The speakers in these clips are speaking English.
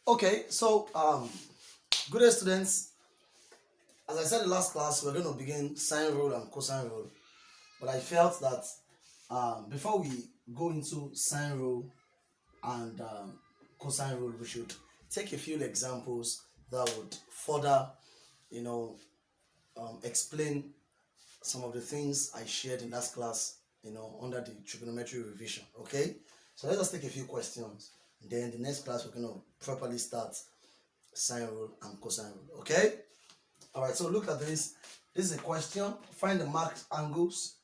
Okay, so good day, students. As I said in the last class, we're going to begin sine rule and cosine rule, but I felt that before we go into sine rule and cosine rule, we should take a few examples that would further, explain some of the things I shared in that class, under the trigonometry revision. Okay, so let us take a few questions. Then the next class we're going to properly start sine rule and cosine rule. Okay. All right. So look at this. This is a question. Find the marked angles.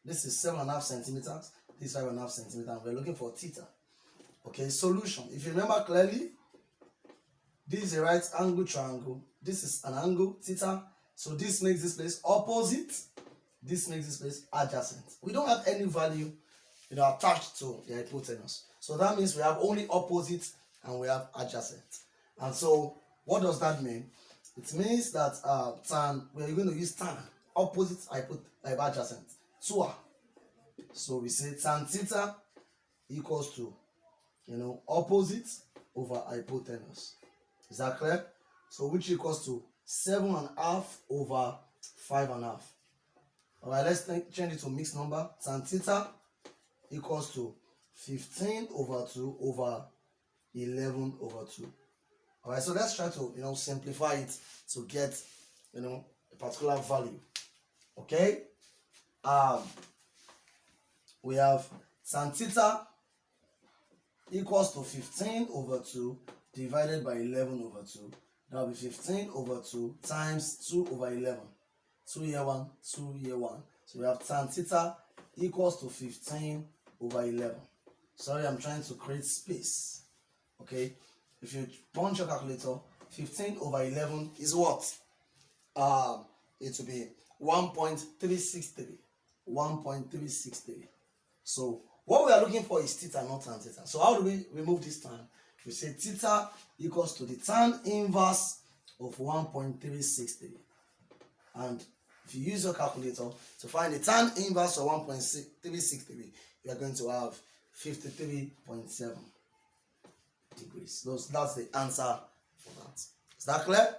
This is 7.5 centimeters. This is 5.5 centimeters. We're looking for theta. Okay. Solution. If you remember clearly, this is a right angle triangle. This is an angle theta. So this makes this place opposite. This makes this place adjacent. We don't have any value, attached to the hypotenuse. So that means we have only opposite and we have adjacent. And so what does that mean? It means that tan, we're going to use tan, opposite adjacent, 2. So we say tan theta equals to, opposite over hypotenuse. Is that clear? So which equals to 7.5 over 5.5. All right, let's change it to mixed number. Tan theta equals to 15 over 2 over 11 over 2. All right, so let's try to simplify it to get a particular value. Okay, we have tan theta equals to 15 over 2 divided by 11 over 2. That will be 15 over 2 times 2 over 11. 2 here 1, 2 here 1. So we have tan theta equals to 15 over 11. Sorry, I'm trying to create space. Okay, if you punch your calculator, 15 over 11 is what? It will be 1.363. 1.363. So what we are looking for is theta, not tan theta. So how do we remove this tan? We say theta equals to the tan inverse of 1.363. And if you use your calculator to find the tan inverse of 1.363, you are going to have 53.7 degrees. That's the answer for that. Is that clear?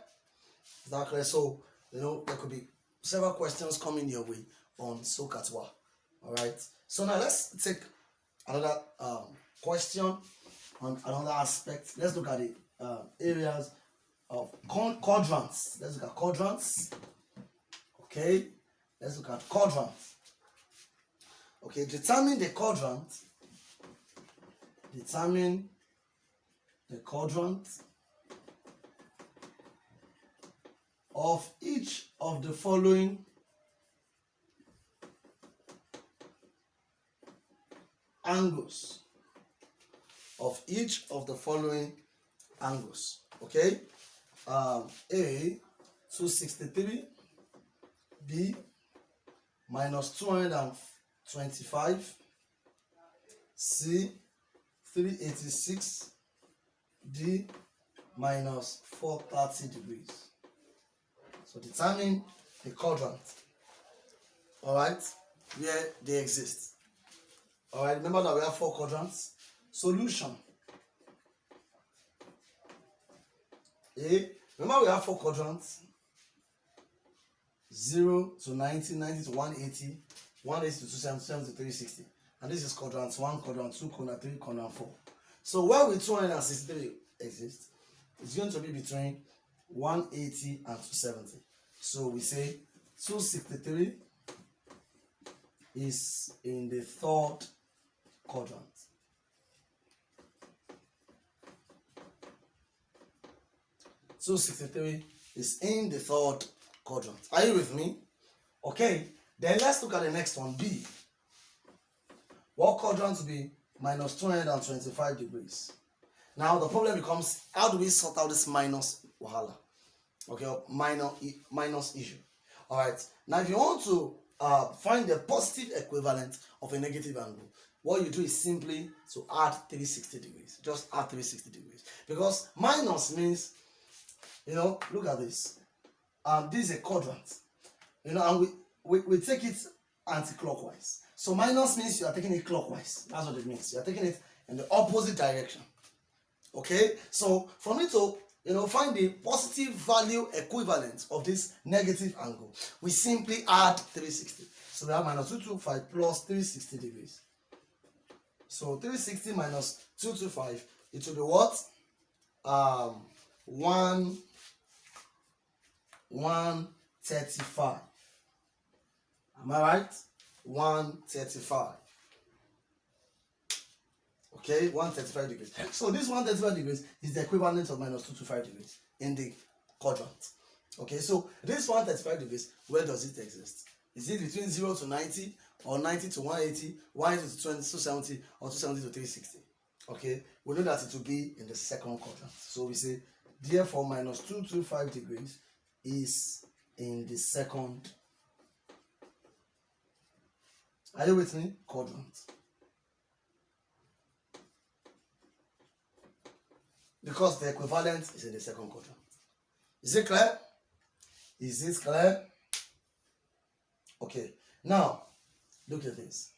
Is that clear? So, there could be several questions coming your way on SOHCAHTOA. All right. So now let's take another question on another aspect. Let's look at the areas of quadrants. Let's look at quadrants. Okay. Let's look at quadrants. Okay. Determine the quadrant. Determine the quadrant of each of the following angles. Of each of the following angles. Okay. A 263, B minus 225, C 386, D minus 430 degrees. So determine the quadrant, all right, where they exist. All right, remember that we have 4 quadrants. Solution. Remember we have 4 quadrants. 0 to 90, 90 to 180, 180 to 270, 270 to 360. And this is quadrant 1, quadrant 2, quadrant 3, quadrant 4. So where will 263 exist? It's going to be between 180 and 270. So we say 263 is in the 3rd quadrant. So 63 is in the 3rd quadrant. Are you with me? Okay, then let's look at the next one, B. What quadrant will be minus 225 degrees? Now the problem becomes, how do we sort out this minus wahala? Okay, or minus issue. All right, now if you want to find the positive equivalent of a negative angle, what you do is simply to add 360 degrees. Just add 360 degrees. Because minus means, look at this. This is a quadrant. And we take it anti-clockwise. So minus means you are taking it clockwise. That's what it means. You are taking it in the opposite direction. Okay, so for me to find the positive value equivalent of this negative angle, we simply add 360. So we have minus 225 plus 360 degrees. So 360 minus 225, it will be what? 135. Am I right? 135. Okay, 135 degrees. So this 135 degrees is the equivalent of minus 225 degrees in the quadrant. Okay, so this 135 degrees, where does it exist? Is it between 0 to 90, or 90 to 180, 180 to 270, or 270 to 360? Okay, we know that it will be in the second quadrant. So we say, therefore, minus 225 degrees is in the second. Are you with me? Quadrant. Because the equivalent is in the second quadrant. Is it clear? Is it clear? Okay. Now, look at this.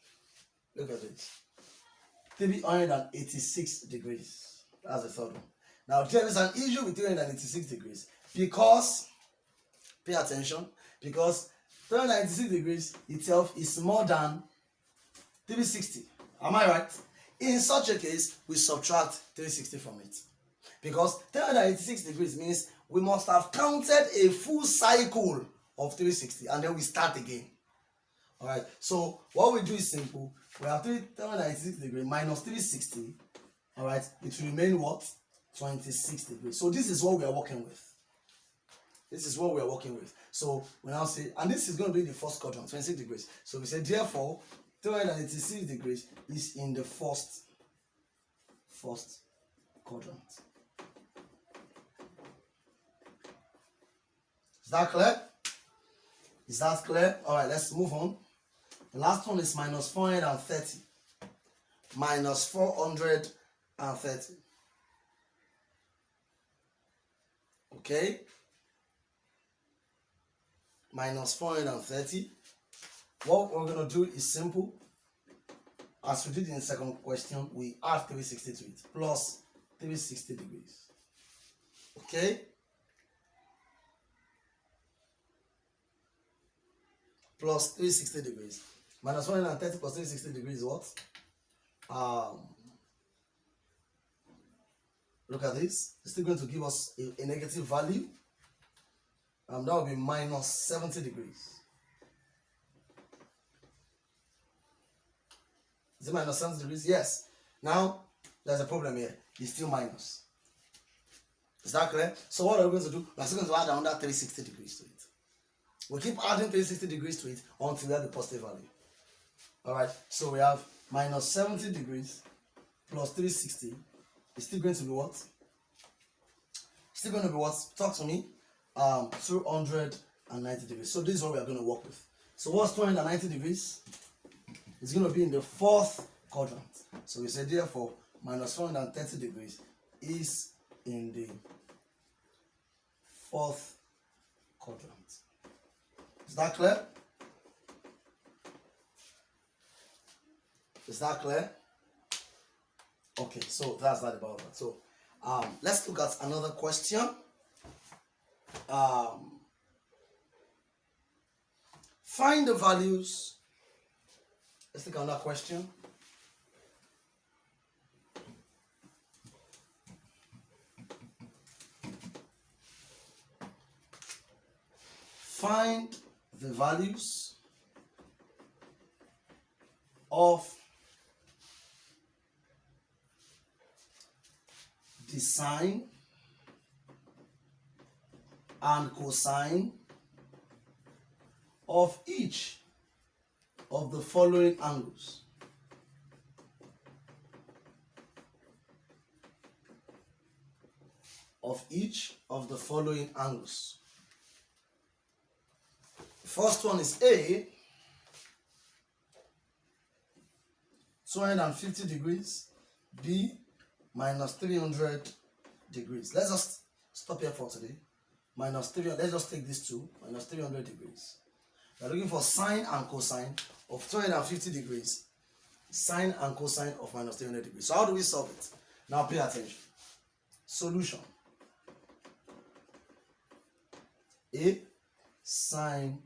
Look at this. 386 degrees. That's the third one. Now, there is an issue with 386 degrees because, pay attention, because 396 degrees itself is more than 360. Am I right? In such a case, we subtract 360 from it. Because 386 degrees means we must have counted a full cycle of 360 and then we start again. Alright, so what we do is simple. We have 396 degrees minus 360. Alright, it will remain what? 26 degrees. So this is what we are working with. This is what we are working with. So we now say, and this is going to be the first quadrant, 26 degrees. So we say, therefore, 386 degrees is in the first quadrant. Is that clear? Is that clear? All right, let's move on. The last one is minus 430. Minus 430. Okay? Minus 430. What we're going to do is simple. As we did in the second question, we add 360 to it. Plus 360 degrees. Okay? Plus 360 degrees. Minus 130 plus 360 degrees is what? Look at this. It's still going to give us a negative value. That will be minus 70 degrees. Is it minus 70 degrees? Yes. Now, there's a problem here. It's still minus. Is that clear? So what are we going to do? We're still going to add another 360 degrees to it. We keep adding 360 degrees to it until we have the positive value. Alright, so we have minus 70 degrees plus 360. It's still going to be what? Still going to be what? Talk to me. 290 degrees. So this is what we are going to work with. So what's 290 degrees? It's going to be in the fourth quadrant. So we say therefore minus 430 degrees is in the fourth quadrant. Is that clear? Is that clear? Okay, so that's that about that. So let's look at another question. Find the values. Let's take another question. Find the values of the sine and cosine of each of the following angles. Of each of the following angles. First one is A, 250 degrees, B, minus 300 degrees. Let's just stop here for today. Minus 300, let's just take these two, minus 300 degrees. We're looking for sine and cosine of 250 degrees, sine and cosine of minus 300 degrees. So how do we solve it? Now pay attention. Solution. A sine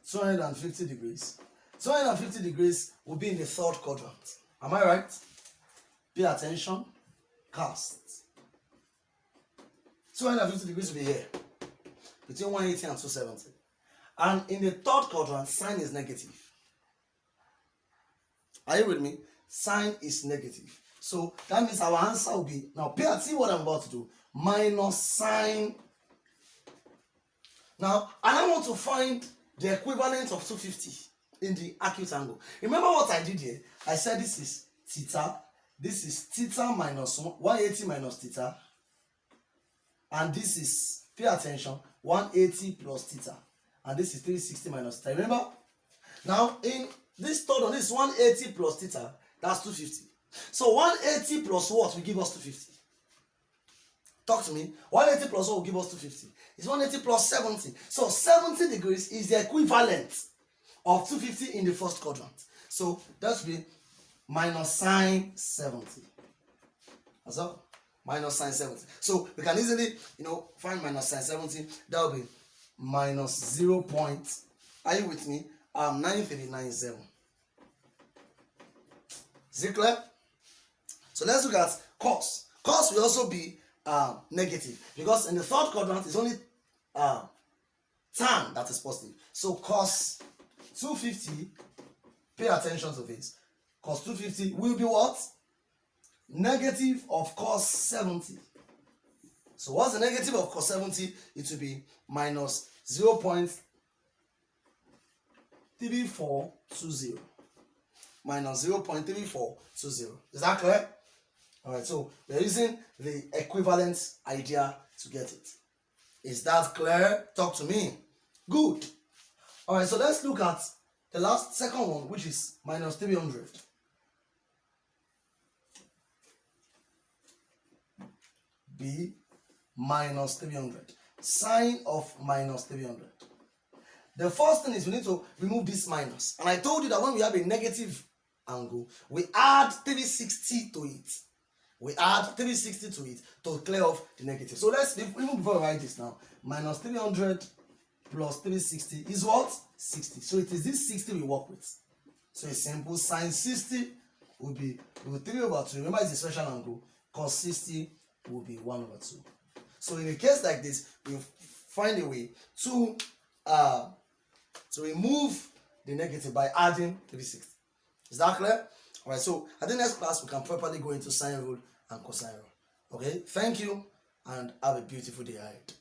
250 degrees. 250 degrees will be in the third quadrant. Am I right? Pay attention. Cast. 250 degrees will be here. Between 180 and 270. And in the third quadrant, sine is negative. Are you with me? Sine is negative. So that means our answer will be, now pay attention what I'm about to do, minus sine. Now, and I want to find the equivalent of 250 in the acute angle. Remember what I did here? I said this is theta. This is theta minus 180 minus theta. And this is, pay attention, 180 plus theta. And this is 360 minus theta. Remember? Now, in this third one, this is 180 plus theta. That's 250. So 180 plus what will give us 250? Talk to me. 180 plus what will give us 250? It's 180 plus 70. So 70 degrees is the equivalent of 250 in the first quadrant. So that should be minus sine 70. That's all. Minus sine 70. So we can easily, find minus sine 70. That will be minus 0. Are you with me? 9397. Is it clear? So let's look at cos. Cos will also be negative because in the third quadrant it's only tan that is positive. So cos 250, pay attention to this. Cos 250 will be what? Negative of cos 70. So what's the negative of cos 70? It will be minus 0.3420. Minus 0.3420. Is that clear? Alright, so we're using the equivalence idea to get it. Is that clear? Talk to me. Good. Alright, so let's look at the second one, which is minus 300. B minus 300. Sine of minus 300. The first thing is we need to remove this minus. And I told you that when we have a negative angle, we add 360 to it. We add 360 to it to clear off the negative. So let's, even before we write this now, minus 300 plus 360 is what? 60. So it is this 60 we work with. So it's simple. Sine 60 will be 3 over 2. Remember it's a special angle. Cos 60 will be 1 over 2. So in a case like this, we find a way to remove the negative by adding 360. Is that clear? Alright, so at the next class, we can properly go into sine rule and cosine rule. Okay, thank you and have a beautiful day ahead.